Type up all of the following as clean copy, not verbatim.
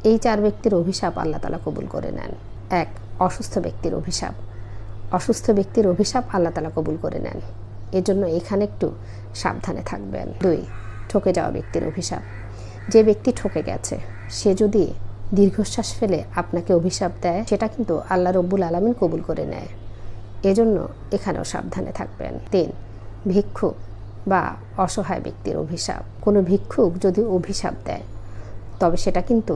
এই 4 ব্যক্তির অভিশাপ আল্লাহ তাআলা কবুল করে নেন। 1. অসুস্থ ব্যক্তির অভিশাপ। অসুস্থ ব্যক্তির অভিশাপ আল্লাহ তাআলা কবুল করে নেন, এজন্য এখানে একটু সাবধানে থাকবেন। 2. ঠকে যাওয়া ব্যক্তির অভিশাপ। যে ব্যক্তি ঠকে গেছে সে যদি দীর্ঘশ্বাস ফেলে আপনাকে অভিশাপ দেয়, সেটা কিন্তু আল্লাহ রব্বুল আলামিন কবুল করে নেয়, এজন্য এখানেও সাবধানে থাকবেন। 3. ভিক্ষুক বা অসহায় ব্যক্তির অভিশাপ। কোনো ভিক্ষুক যদি অভিশাপ দেয় তবে সেটা কিন্তু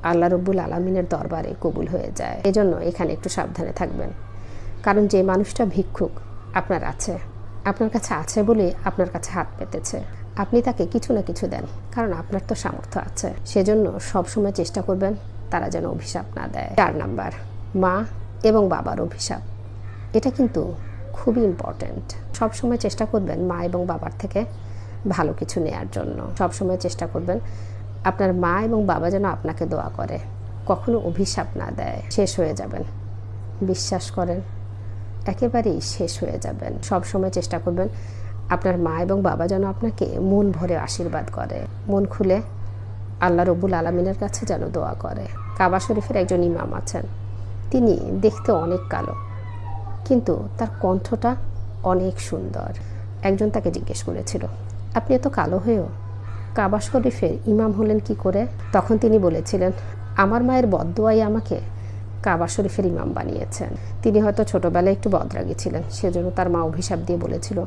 আল্লাহ রব্বুল আলামিনের দরবারে কবুল হয়ে যায়, এজন্য এখানে একটু সাবধানে থাকবেন। কারণ যে মানুষটা ভিক্ষুক আপনার কাছে আছে বলে আপনার কাছে হাত পেতেছে, আপনি তাকে কিছু না কিছু দেন, কারণ আপনার তো সামর্থ্য আছে, সেজন্য সবসময় চেষ্টা করবেন তারা যেন অভিশাপ না দেয়। 4 নাম্বার, মা এবং বাবার অভিশাপ। এটা কিন্তু খুবই ইম্পর্ট্যান্ট। সবসময় চেষ্টা করবেন মা এবং বাবার থেকে ভালো কিছু নেয়ার জন্য। সবসময় চেষ্টা করবেন আপনার মা এবং বাবা যেন আপনাকে দোয়া করে, কখনো অভিশাপ না দেয়। শেষ হয়ে যাবেন, বিশ্বাস করেন, একেবারেই শেষ হয়ে যাবেন। সবসময় চেষ্টা করবেন আপনার মা এবং বাবা যেন আপনাকে মন ভরে আশীর্বাদ করে, মন খুলে আল্লাহ রব্বুল আলামিনের কাছে যেন দোয়া করে। কাবা শরীফের একজন ইমাম আছেন, তিনি দেখতে অনেক কালো কিন্তু তার কণ্ঠটা অনেক সুন্দর। একজন তাকে জিজ্ঞেস করেছিল, আপনি এত কালো হয়েও কাবা শরীফের ইমাম হলেন কি করে? তখন তিনি বলেছিলেন, আমার মায়ের বদদোয়াই আমাকে কাবা শরীফের ইমাম বানিয়েছেন। তিনি হয়তো ছোটোবেলায় একটু বদরাগী ছিলেন, সেজন্য তার মা অভিশাপ দিয়ে বলেছিল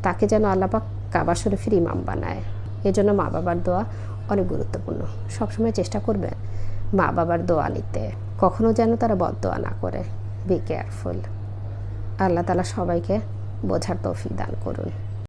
তাকে যেন আল্লাহ পাক কাবা শরীফের ইমাম বানায়। এজন্য মা বাবার দোয়া অনেক গুরুত্বপূর্ণ। সবসময় চেষ্টা করবেন মা বাবার দোয়া নিতে, কখনো যেন তারা বদদোয়া না করে। Be careful. আল্লাহ তাআলা সবাইকে বোঝার তৌফিক দান করুন।